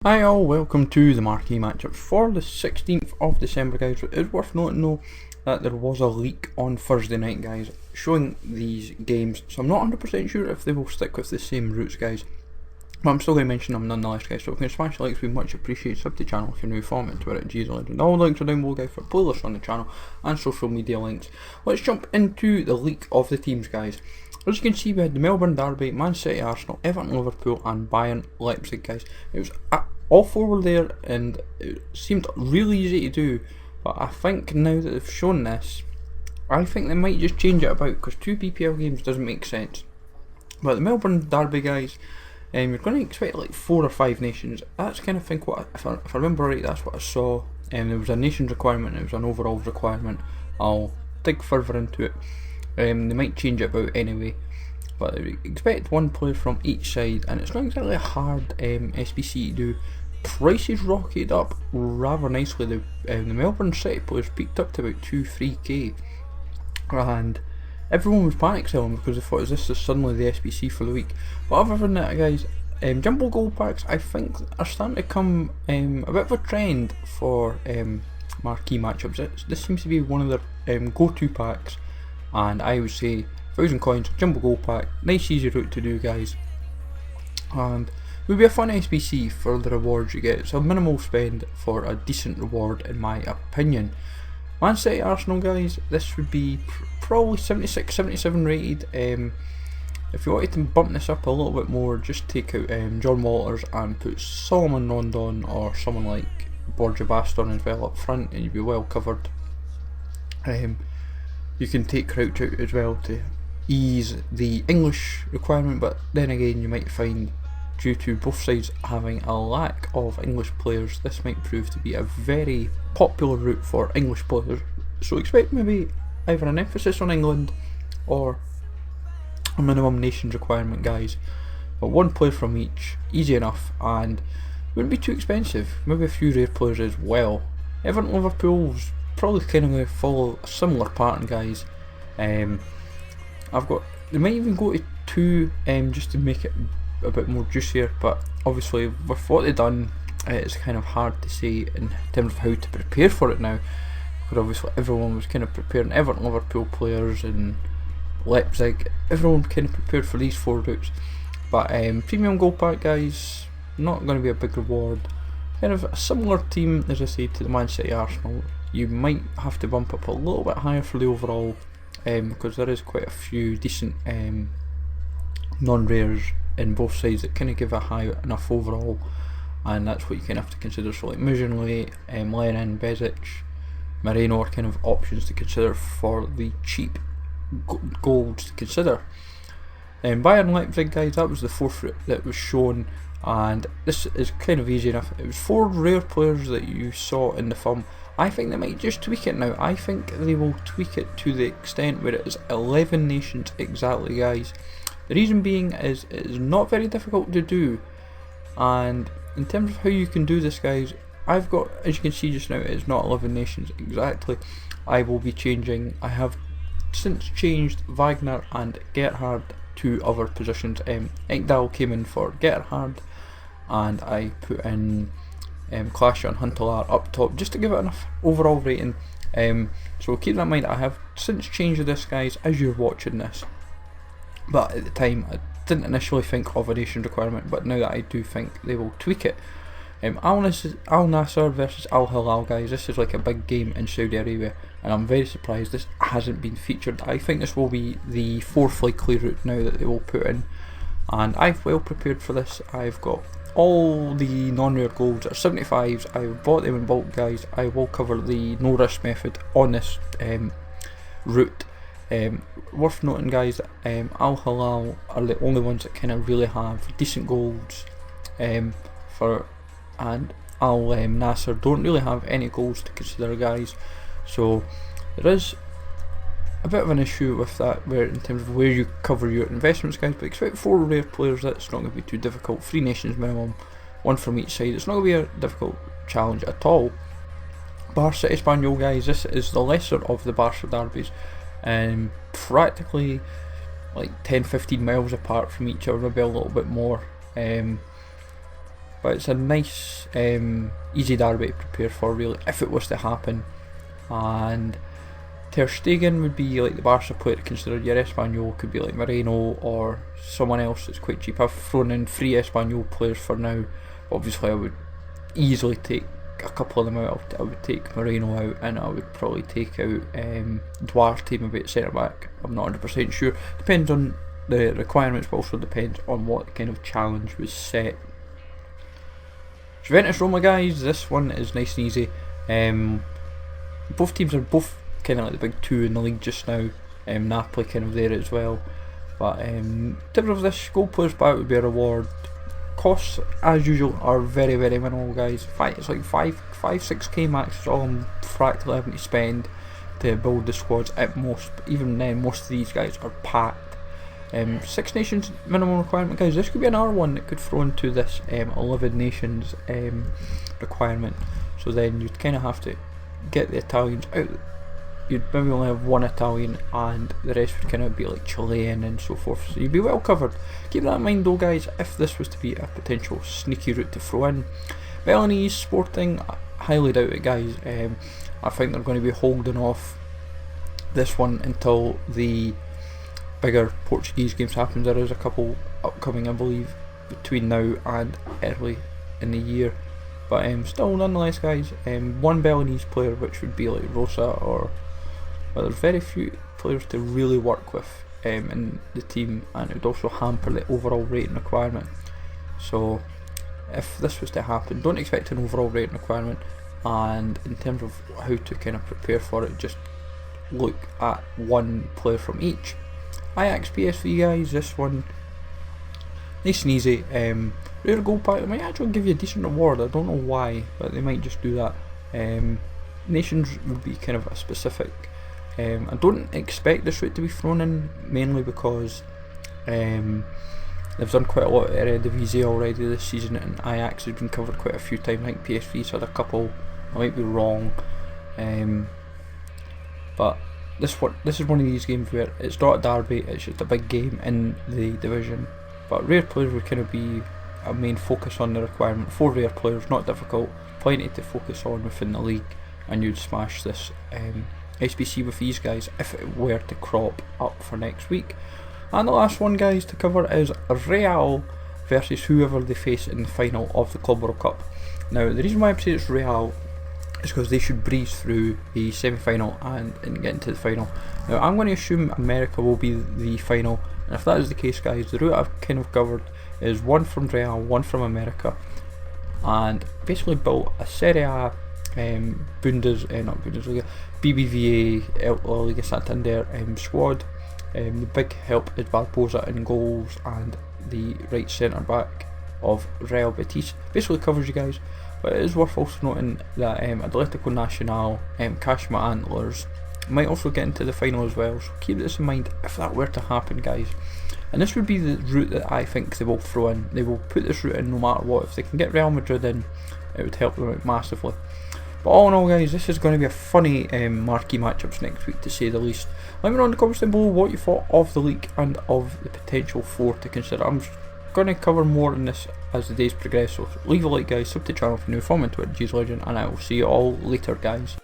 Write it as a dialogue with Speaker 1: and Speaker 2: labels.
Speaker 1: Hi all, welcome to the Marquee Matchups for the 16th of December, guys. It is worth noting though that there was a leak on Thursday night, guys, showing these games, so I'm not 100% sure if they will stick with the same routes, guys, but I'm still going to mention them nonetheless, guys. So if you can smash the likes, we much appreciate. Sub to the channel if you're new, follow me on Twitter at GZLegend. All the links are down below, guys, for playlists on the channel and social media links. Let's jump into the leak of the teams, guys. As you can see, we had the Melbourne Derby, Man City, Arsenal, Everton, Liverpool and Bayern, Leipzig, guys. It was all four were there and it seemed really easy to do, but I think now that they've shown this, I think they might just change it about, because 2 BPL games doesn't make sense. But the Melbourne Derby, guys, you're going to expect like 4 or 5 nations. That's kind of think what, if I remember right, that's what I saw. There was a nations requirement, there was an overall requirement. I'll dig further into it. They might change it about anyway, but expect 1 player from each side, and it's not exactly a hard SBC to do. Prices rocketed up rather nicely. The Melbourne City players peaked up to about 2-3k, and everyone was panic selling because they thought, is this suddenly the SBC for the week? But other than that, guys, jumbo gold packs I think are starting to come a bit of a trend for marquee matchups. This seems to be one of their go-to packs, and I would say 1000 coins, jumbo gold pack, nice easy route to do, guys, and will be a fun SBC for the rewards you get. It's a minimal spend for a decent reward in my opinion. Man City Arsenal, guys, this would be probably 76, 77 rated. If you wanted to bump this up a little bit more, just take out John Walters and put Solomon Rondon or someone like Borja Baston as well up front, and you'd be well covered. You can take Crouch out as well to ease the English requirement, but then again you might find, due to both sides having a lack of English players, this might prove to be a very popular route for English players. So expect maybe either an emphasis on England or a minimum nations requirement, guys. But 1 player from each, easy enough, and wouldn't be too expensive. Maybe a few rare players as well. Everton Liverpool's probably kind of going to follow a similar pattern, guys. They might even go to 2 just to make it a bit more juicier, but obviously with what they've done, it's kind of hard to say in terms of how to prepare for it now, because obviously everyone was kind of preparing. Everton Liverpool players and Leipzig, everyone kind of prepared for these 4 routes. But premium gold pack, guys, not going to be a big reward. Kind of a similar team, as I say, to the Man City Arsenal. You might have to bump up a little bit higher for the overall, because there is quite a few decent non-rares in both sides that kind of give a high enough overall, and that's what you kind of have to consider. So like Mujonli, Lenin, Bezic, Moreno are kind of options to consider for the cheap golds to consider. Bayern Leipzig, guys, that was the 4th route that was shown, and this is kind of easy enough. It was 4 rare players that you saw in the film. I think they might just tweak it now. I think they will tweak it to the extent where it is 11 nations exactly, guys. The reason being is it is not very difficult to do, and in terms of how you can do this, guys, I've got, as you can see just now, it's not 11 nations exactly. I will be changing, I have since changed Wagner and Gerhard to other positions. Ekdal came in for Gerhard, and I put in Clash on Huntelaar up top just to give it enough overall rating. So keep that in mind. I have since changed this, guys, as you're watching this, but at the time I didn't initially think of a nation requirement, but now that I do think they will tweak it. Al Nassr versus Al Hilal, guys, this is like a big game in Saudi Arabia, and I'm very surprised this hasn't been featured. I think this will be the 4th likely route now that they will put in, and I've well prepared for this. I've got all the non-rare golds at 75s, I've bought them in bulk, guys. I will cover the no risk method on this route. Worth noting, guys, Al Hilal are the only ones that kind of really have decent golds, and Al Nassr don't really have any golds to consider, guys. So there is a bit of an issue with that, where in terms of where you cover your investments, guys. But expect 4 rare players. That's not going to be too difficult. 3 nations minimum, 1 from each side. It's not going to be a difficult challenge at all. Barca Espanyol, guys, this is the lesser of the Barca derbies, and practically like 10-15 miles apart from each other, maybe a little bit more. but it's a nice easy derby to prepare for really if it was to happen. And Ter Stegen would be like the Barca player to consider. Your Espanyol could be like Moreno or someone else that's quite cheap. I've thrown in 3 Espanyol players for now. Obviously I would easily take a couple of them out. I would take Moreno out, and I would probably take out Duarte maybe at centre back. I'm not 100% sure. Depends on the requirements, but also depends on what kind of challenge was set. Juventus Roma, guys, this one is nice and easy. Both teams are both kind of like the big 2 in the league just now. Napoli kind of there as well. But in terms of this, goal players back would be a reward. Costs, as usual, are very, very minimal, guys. It's like 5-6k max is all I'm practically having to spend to build the squads at most. But even then, most of these guys are packed. 6 nations minimum requirement, guys. This could be another one that could throw into this 11 nations requirement. So then you'd kind of have to get the Italians out. You'd maybe only have 1 Italian, and the rest would kind of be like Chilean and so forth. So you'd be well covered. Keep that in mind though, guys, if this was to be a potential sneaky route to throw in. Balinese Sporting, I highly doubt it, guys. I think they're going to be holding off this one until the bigger Portuguese games happen. There is a couple upcoming, I believe, between now and early in the year. But still, nonetheless, guys, 1 Balinese player, which would be like Rosa, or well, there's very few players to really work with in the team, and it would also hamper the overall rating requirement. So if this was to happen, don't expect an overall rating requirement, and in terms of how to kind of prepare for it, just look at 1 player from each. Ajax PSV, guys, this one nice and easy. Rare gold pack, they might actually give you a decent reward. I don't know why, but they might just do that. Nations would be kind of a specific. I don't expect this route to be thrown in, mainly because they've done quite a lot at Eredivisie already this season, and Ajax has been covered quite a few times. I think PSV's had a couple. I might be wrong, but this is one of these games where it's not a derby, it's just a big game in the division. But rare players would kind of be a main focus on the requirement. 4 rare players, not difficult, plenty to focus on within the league, and you'd smash this SBC with these guys if it were to crop up for next week. And the last one, guys, to cover is Real versus whoever they face in the final of the Club World Cup. Now, the reason why I say it's Real is because they should breeze through the semi-final and get into the final. Now, I'm going to assume America will be the final, and if that is the case, guys, the route I've kind of covered is 1 from Real, 1 from America, and basically built a Serie A, not Bundesliga, BBVA, La Liga Santander squad. The big help is Barbosa in goals, and the right centre back of Real Betis basically covers you guys. But it is worth also noting that Atletico Nacional, Kashima Antlers might also get into the final as well, so keep this in mind if that were to happen, guys. And this would be the route that I think they will throw in. They will put this route in no matter what. If they can get Real Madrid in, it would help them out massively. But all in all, guys, this is going to be a funny marquee matchups next week, to say the least. Let me know in the comments down below what you thought of the league and of the potential 4 to consider. I'm going to cover more on this as the days progress, so leave a like, guys, sub to the channel if you're new, follow me on Twitter, GSLegend, and I will see you all later, guys.